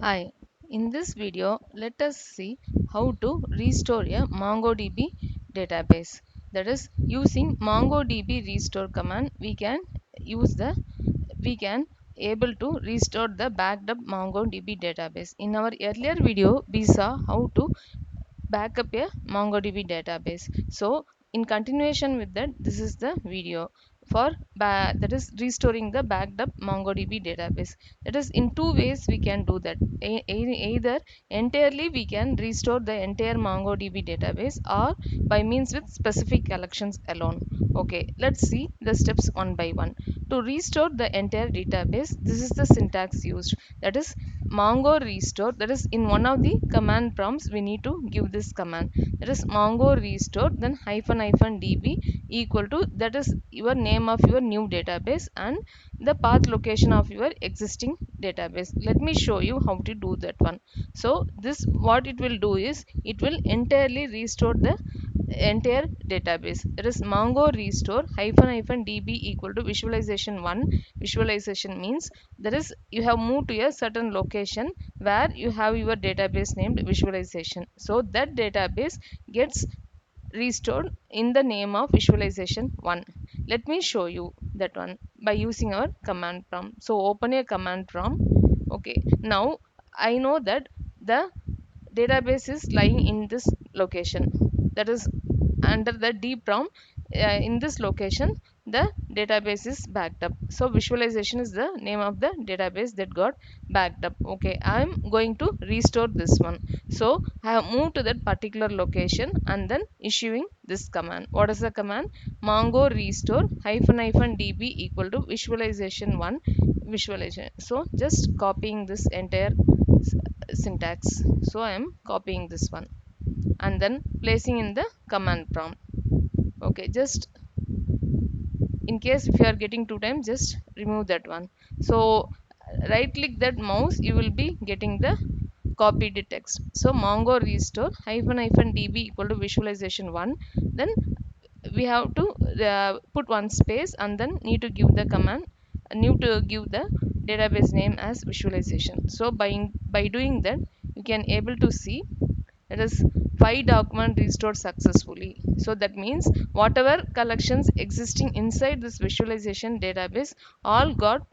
Hi, in this video, let us see how to restore a MongoDB database. That is, using MongoDB restore command, we can able to restore the backed up MongoDB database. In our earlier video, we saw how to backup a MongoDB database. So, in continuation with that, this is the video for that is restoring the backed up MongoDB database. That is, in two ways we can do that. Either entirely we can restore the entire MongoDB database, or by means with specific collections alone. Okay, let's see the steps one by one. To restore the entire database, this is the syntax used. That is Mongo restore. That is, in one of the command prompts we need to give this command. That is Mongo restore, then hyphen hyphen db equal to, that is your name of your new database and the path location of your existing database. Let me show you how to do that one. So this, what it will do is, it will entirely restore the entire database. That is Mongo restore hyphen hyphen db equal to visualization 1. Visualization means that is you have moved to a certain location where you have your database named visualization. So that database gets restored in the name of visualization 1. Let me show you that one by using our command prompt. So open a command prompt. Okay, now I know that the database is lying in this location. That is under the D prompt. In this location the database is backed up. So visualization is the name of the database that got backed up. Okay, I am going to restore this one. So I have moved to that particular location and then issuing this command. What is the command? Mongo restore hyphen hyphen db equal to visualization 1 visualization. So just copying this entire syntax. So I am copying this one and then placing in the command prompt. Okay, just in case if you are getting two times, just remove that one. So right click that mouse, you will be getting the copied text. So Mongo restore hyphen hyphen db equal to visualization 1. Then we have to put one space and then need to give the command, need to give the database name as visualization. So by doing that, you can able to see that is 5 document restored successfully. So that means whatever collections existing inside this visualization database all got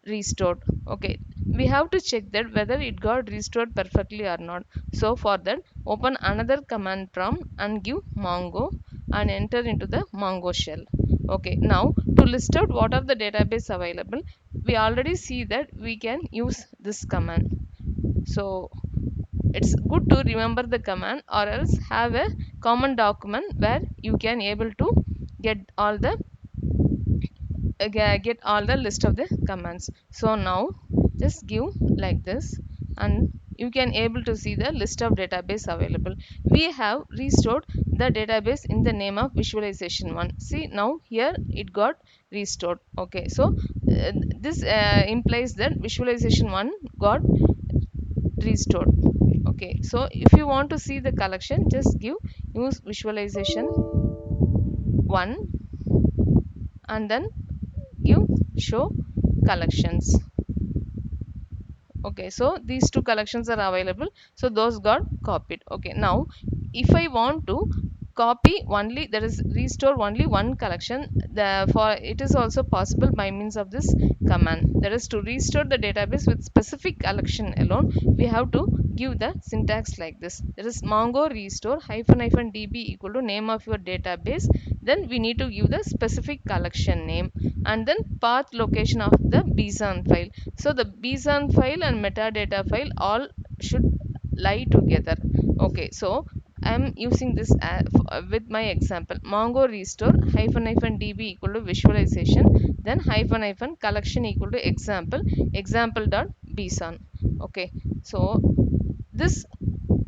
restored. Okay, we have to check that whether it got restored perfectly or not. So for that, open another command prompt and give mongo and enter into the mongo shell. Okay, now to list out what are the database available, we already see that we can use this command. So it's good to remember the command or else have a common document where you can able to get all the get all the list of the commands. So now just give like this and you can able to see the list of database available. We have restored the database in the name of visualization 1. See, now here it got restored. Okay, so this implies that visualization 1 got restored. Okay, so if you want to see the collection, just give use visualization 1 and then give show collections. Okay, so these two collections are available, so those got copied. Okay, now if I want to copy only, that is restore only one collection, the for it is also possible by means of this command. That is, to restore the database with specific collection alone, we have to give the syntax like this. That is mongo restore hyphen hyphen db equal to name of your database, then we need to give the specific collection name and then path location of the bson file. So the bson file and metadata file all should lie together. Okay, so I am using this with my example mongo restore hyphen hyphen db equal to visualization, then hyphen hyphen collection equal to example example dot bson. Okay, so this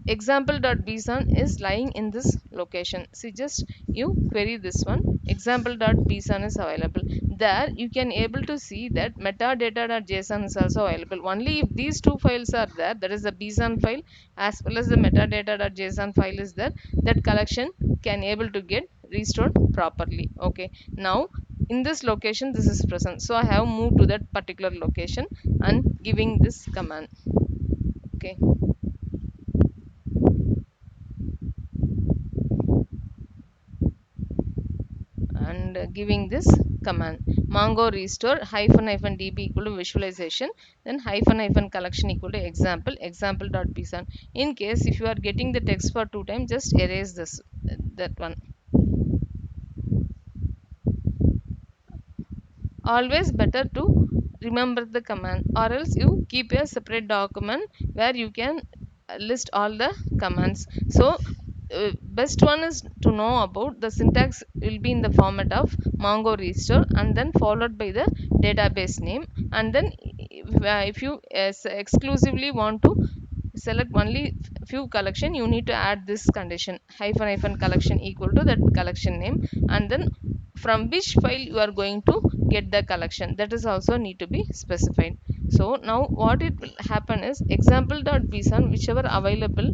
example.bson is lying in this location. See, just you query this one, example.bson is available there. You can able to see that metadata.json is also available. Only if these two files are there, that is the bson file as well as the metadata.json file is there, that collection can able to get restored properly. Okay, now in this location this is present, so I have moved to that particular location and giving this command. Okay, and giving this command mongo restore hyphen hyphen db equal to visualization, then hyphen hyphen collection equal to example example dot pson. In case if you are getting the text for two times, just erase this, that one. Always better to remember the command, or else you keep a separate document where you can list all the commands. So best one is to know about the syntax will be in the format of mongo restore and then followed by the database name, and then if you exclusively want to select only few collection, you need to add this condition hyphen hyphen collection equal to that collection name, and then from which file you are going to get the collection, that is also need to be specified. So now what it will happen is example.bson whichever available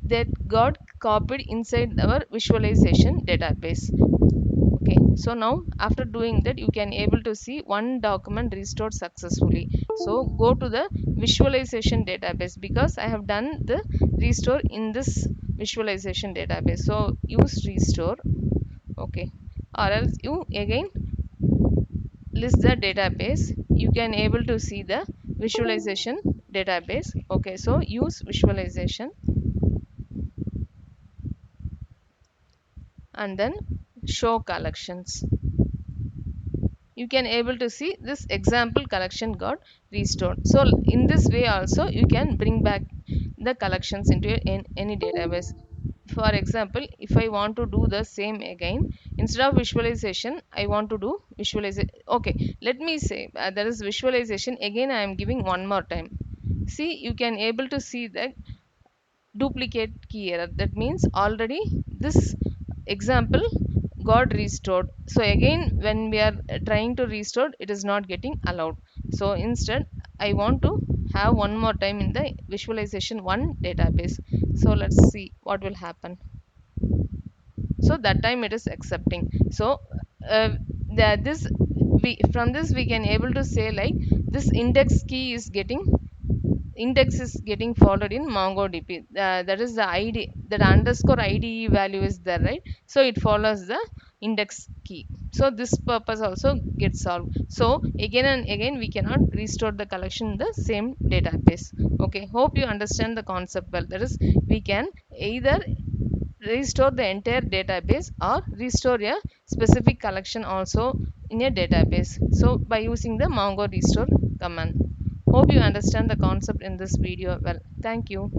that got copied inside our visualization database. Okay, so now after doing that you can able to see one document restored successfully. So go to the visualization database, because I have done the restore in this visualization database. So use restore. Okay, or else you again list the database, you can able to see the visualization database. Okay, so use visualization and then show collections. You can able to see this example collection got restored. So in this way also you can bring back the collections into in any database. For example, if I want to do the same again, instead of visualization I want to do visualization. Okay, let me say there is visualization, again I am giving one more time. See, you can able to see that duplicate key error, that means already this example got restored. So again when we are trying to restore, it is not getting allowed. So instead I want to have one more time in the visualization one database. So let's see what will happen. So that time it is accepting. So this we from this we can able to say like this index is getting followed in MongoDB. That is the ID, that underscore IDE value is there, right? So it follows the index key. So this purpose also gets solved. So again and again we cannot restore the collection in the same database. Okay, hope you understand the concept well. That is, we can either restore the entire database or restore a specific collection also in a database. So by using the Mongo restore command. Hope you understand the concept in this video well. Thank you.